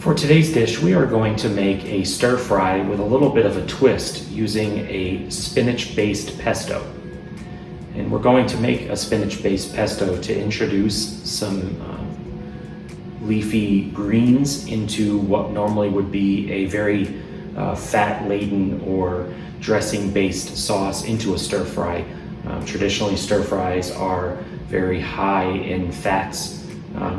For today's dish, we are going to make a stir fry with a little bit of a twist using a spinach-based pesto. And we're going to make a spinach-based pesto to introduce some leafy greens into what normally would be a very fat-laden or dressing-based sauce into a stir fry. Traditionally, stir fries are very high in fats,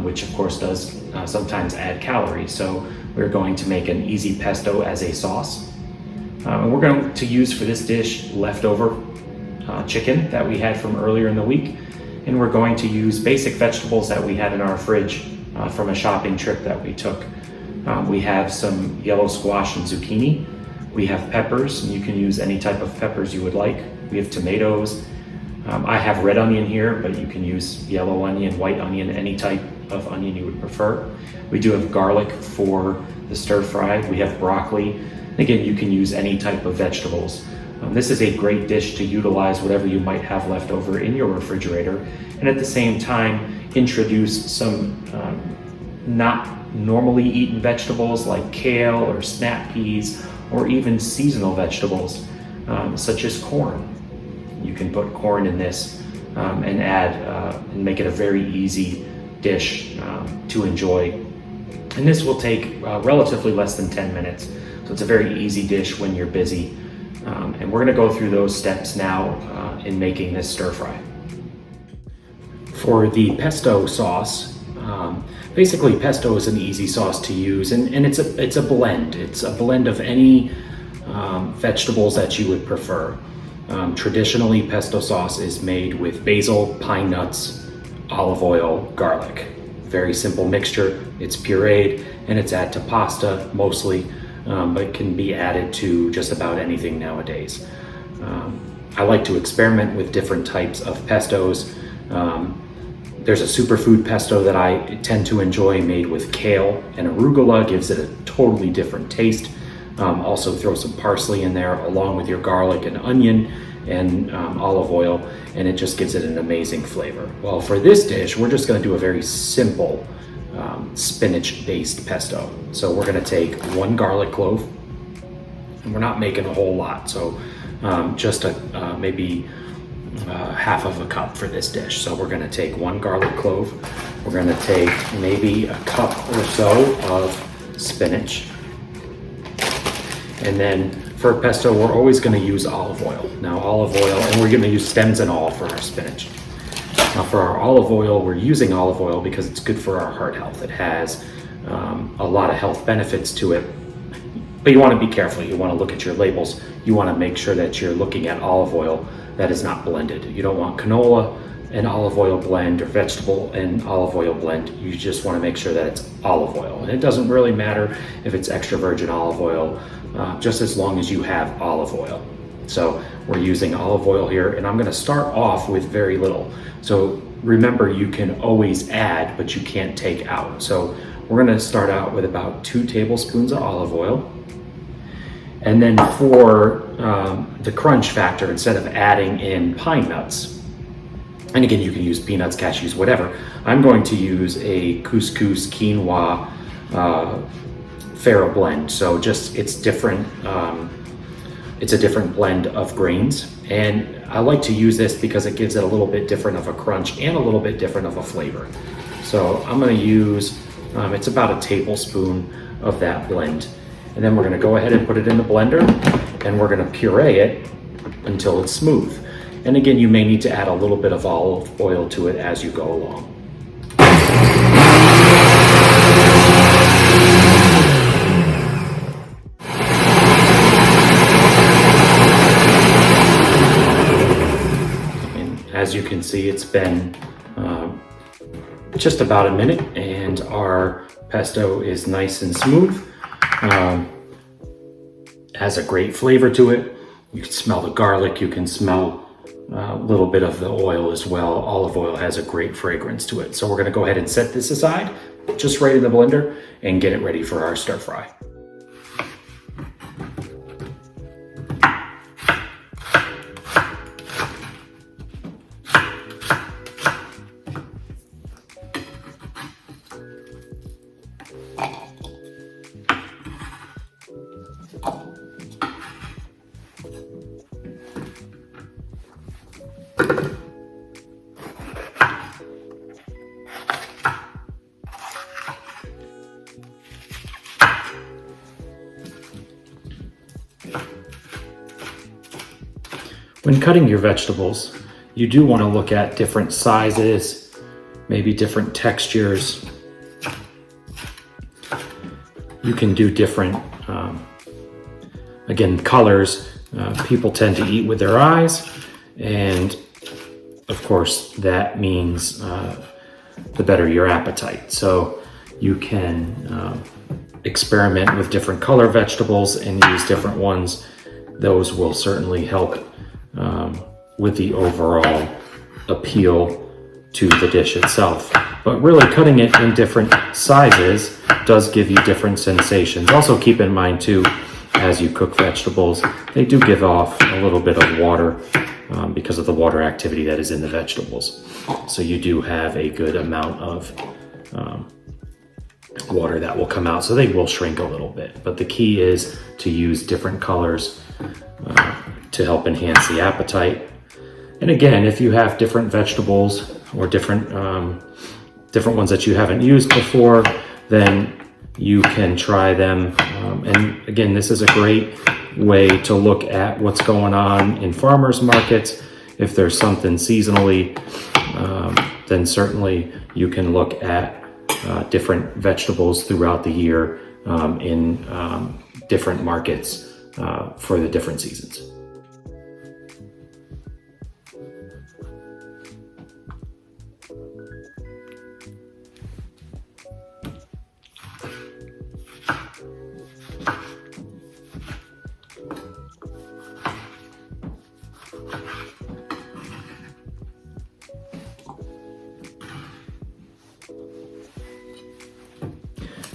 which of course does sometimes add calories. So we're going to make an easy pesto as a sauce. And we're going to use for this dish leftover chicken that we had from earlier in the week. And we're going to use basic vegetables that we had in our fridge from a shopping trip that we took. We have some yellow squash and zucchini. We have peppers, and you can use any type of peppers you would like. We have tomatoes. I have red onion here, but you can use yellow onion, white onion, any type of onion you would prefer. We do have garlic for the stir fry. We have broccoli. Again, you can use any type of vegetables. This is a great dish to utilize whatever you might have left over in your refrigerator, and at the same time introduce some not normally eaten vegetables like kale or snap peas, or even seasonal vegetables such as corn. You can put corn in this and add and make it a very easy dish to enjoy. And this will take relatively less than 10 minutes. So it's a very easy dish when you're busy. And we're gonna go through those steps now in making this stir fry. For the pesto sauce, basically pesto is an easy sauce to use, and it's a blend. It's a blend of any vegetables that you would prefer. Traditionally, pesto sauce is made with basil, pine nuts, olive oil, garlic. Very simple mixture. It's pureed and it's added to pasta mostly, but can be added to just about anything nowadays. I like to experiment with different types of pestos. There's a superfood pesto that I tend to enjoy made with kale and arugula, gives it a totally different taste. Also throw some parsley in there along with your garlic and onion and olive oil, and it just gives it an amazing flavor. Well, for this dish, we're just gonna do a very simple spinach-based pesto. So we're gonna take one garlic clove, and we're not making a whole lot, so just maybe half of a cup for this dish. So we're gonna take one garlic clove, we're gonna take maybe a cup or so of spinach, and then for pesto, we're always gonna use olive oil. Now olive oil, and we're gonna use stems and all for our spinach. Now for our olive oil, we're using olive oil because it's good for our heart health. It has a lot of health benefits to it, but you wanna be careful. You wanna look at your labels. You wanna make sure that you're looking at olive oil that is not blended. You don't want canola and olive oil blend or vegetable and olive oil blend. You just wanna make sure that it's olive oil. And it doesn't really matter if it's extra virgin olive oil, just as long as you have olive oil. So we're using olive oil here, and I'm gonna start off with very little. So remember, you can always add, but you can't take out. So we're gonna start out with about 2 tablespoons of olive oil. And then for the crunch factor, instead of adding in pine nuts, and again, you can use peanuts, cashews, whatever, I'm going to use a couscous quinoa farro blend. So just it's different. It's a different blend of grains, and I like to use this because it gives it a little bit different of a crunch and a little bit different of a flavor. So I'm going to use it's about a tablespoon of that blend, and then we're going to go ahead and put it in the blender, and we're going to puree it until it's smooth. And again, you may need to add a little bit of olive oil to it as you go along. As you can see, it's been just about a minute, and our pesto is nice and smooth. Has a great flavor to it. You can smell the garlic, you can smell a little bit of the oil as well. Olive oil has a great fragrance to it. So we're gonna go ahead and set this aside, just right in the blender, and get it ready for our stir fry. When cutting your vegetables, you do want to look at different sizes, maybe different textures. You can do different, again, colors. People tend to eat with their eyes, and of course that means the better your appetite. So you can experiment with different color vegetables and use different ones. Those will certainly help with the overall appeal to the dish itself. But really cutting it in different sizes does give you different sensations. Also keep in mind too, as you cook vegetables, they do give off a little bit of water because of the water activity that is in the vegetables. So you do have a good amount of water that will come out, so they will shrink a little bit. But the key is to use different colors to help enhance the appetite. And again, if you have different vegetables or different ones that you haven't used before, then you can try them. And again, this is a great way to look at what's going on in farmers markets. If there's something seasonally, then certainly you can look at different vegetables throughout the year in different markets for the different seasons.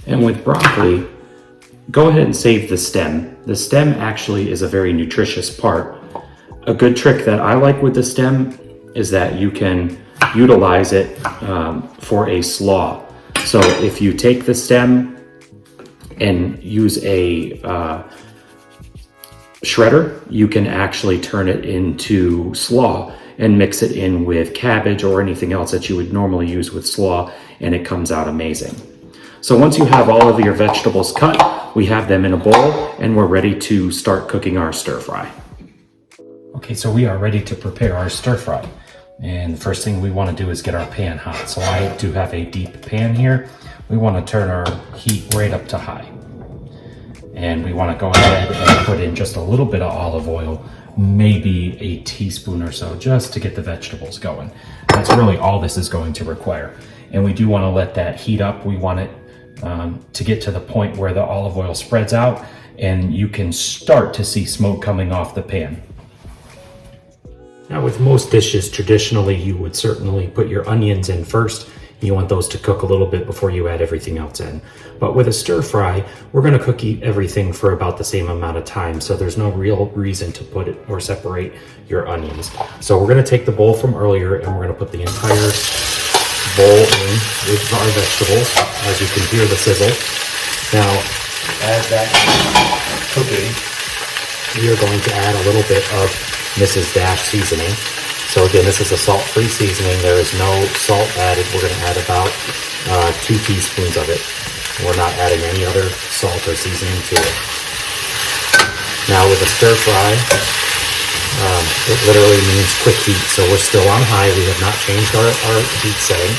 And with broccoli, go ahead and save the stem. The stem actually is a very nutritious part. A good trick that I like with the stem is that you can utilize it for a slaw. So if you take the stem and use a shredder, you can actually turn it into slaw and mix it in with cabbage or anything else that you would normally use with slaw, and it comes out amazing. So once you have all of your vegetables cut, we have them in a bowl and we're ready to start cooking our stir fry. Okay, so we are ready to prepare our stir fry. And the first thing we want to do is get our pan hot. So I do have a deep pan here. We want to turn our heat right up to high. And we want to go ahead and put in just a little bit of olive oil, maybe a teaspoon or so, just to get the vegetables going. That's really all this is going to require. And we do want to let that heat up. We want it to get to the point where the olive oil spreads out and you can start to see smoke coming off the pan. Now with most dishes, traditionally you would certainly put your onions in first. You want those to cook a little bit before you add everything else in. But with a stir fry, we're going to cook everything for about the same amount of time, so there's no real reason to put it or separate your onions. So we're going to take the bowl from earlier and we're going to put the entire bowl in with our vegetables. As you can hear the sizzle. Now, as that's cooking, we are going to add a little bit of Mrs. Dash seasoning. So again, this is a salt-free seasoning. There is no salt added. We're going to add about 2 teaspoons of it. We're not adding any other salt or seasoning to it. Now with a stir fry, it literally means quick heat. So we're still on high. We have not changed our heat setting.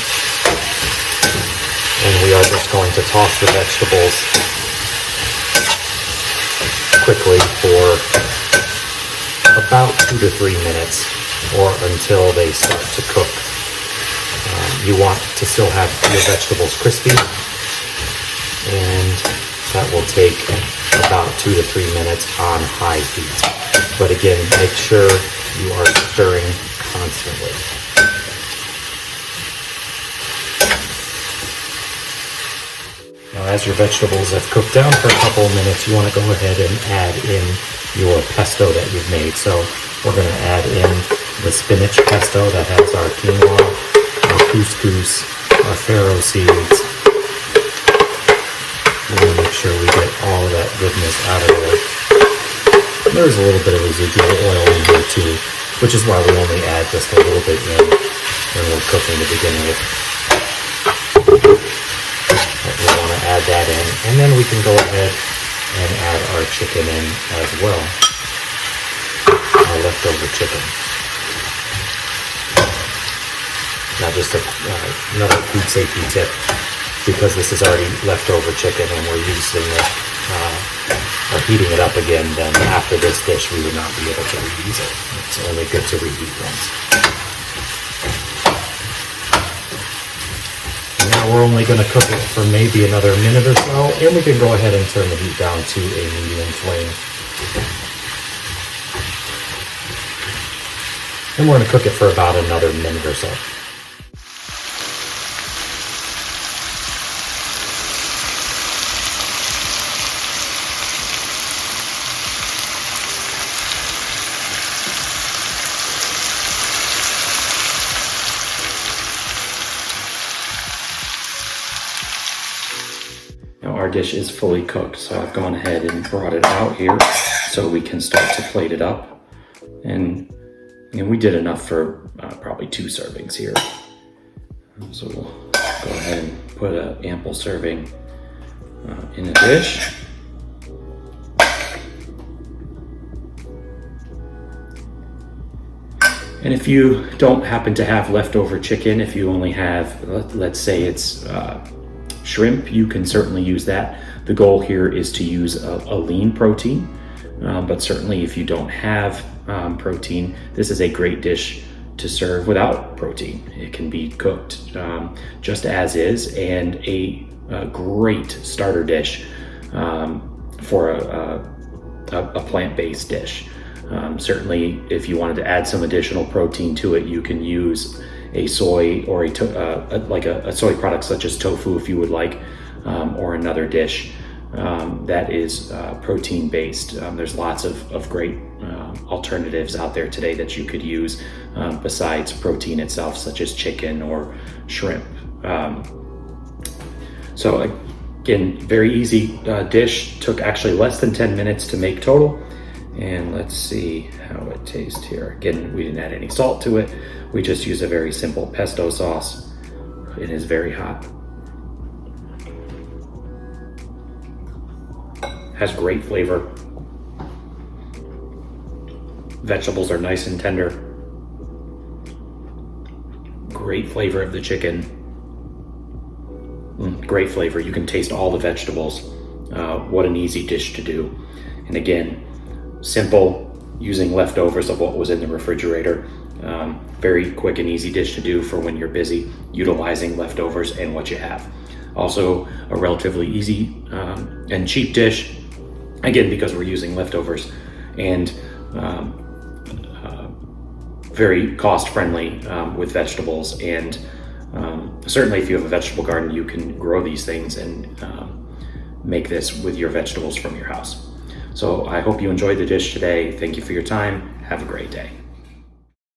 And we are just going to toss the vegetables quickly for about 2 to 3 minutes, or until they start to cook. You want to still have your vegetables crispy, and that will take about 2 to 3 minutes on high heat. But again, make sure you are stirring constantly. Now, as your vegetables have cooked down for a couple of minutes, you want to go ahead and add in your pesto that you've made. So we're going to add in the spinach pesto that has our quinoa, our couscous, our farro seeds. We want to make sure we get all of that goodness out of there. There's a little bit of residual oil in here too, which is why we only add just a little bit in when we're cooking to begin with. But we want to add that in, and then we can go ahead and add our chicken in as well. Now the leftover chicken. Now just another food safety tip, because this is already leftover chicken and we're using it or heating it up again, then after this dish we would not be able to reuse it. It's only good to reheat once. And now we're only going to cook it for maybe another minute or so, and we can go ahead and turn the heat down to a medium flame. And we're going to cook it for about another minute or so. Now our dish is fully cooked, so I've gone ahead and brought it out here so we can start to plate it up. And we did enough for probably 2 servings here. So we'll go ahead and put an ample serving in a dish. And if you don't happen to have leftover chicken, if you only have, let's say it's shrimp, you can certainly use that. The goal here is to use a lean protein, but certainly if you don't have protein, this is a great dish to serve without protein. It can be cooked just as is, and a great starter dish for a plant-based dish. Certainly if you wanted to add some additional protein to it, you can use a soy or a soy product such as tofu if you would like, or another dish that is protein based. There's lots of great alternatives out there today that you could use besides protein itself, such as chicken or shrimp. So again, very easy dish. Took actually less than 10 minutes to make total. And let's see how it tastes here. Again, we didn't add any salt to it. We just use a very simple pesto sauce. It is very hot. Has great flavor. Vegetables are nice and tender. Great flavor of the chicken. Great flavor. You can taste all the vegetables. What an easy dish to do. And again, simple, using leftovers of what was in the refrigerator. Very quick and easy dish to do for when you're busy, utilizing leftovers and what you have. Also a relatively easy and cheap dish, again, because we're using leftovers, and very cost friendly with vegetables. And certainly if you have a vegetable garden, you can grow these things and make this with your vegetables from your house. So I hope you enjoyed the dish today. Thank you for your time. Have a great day.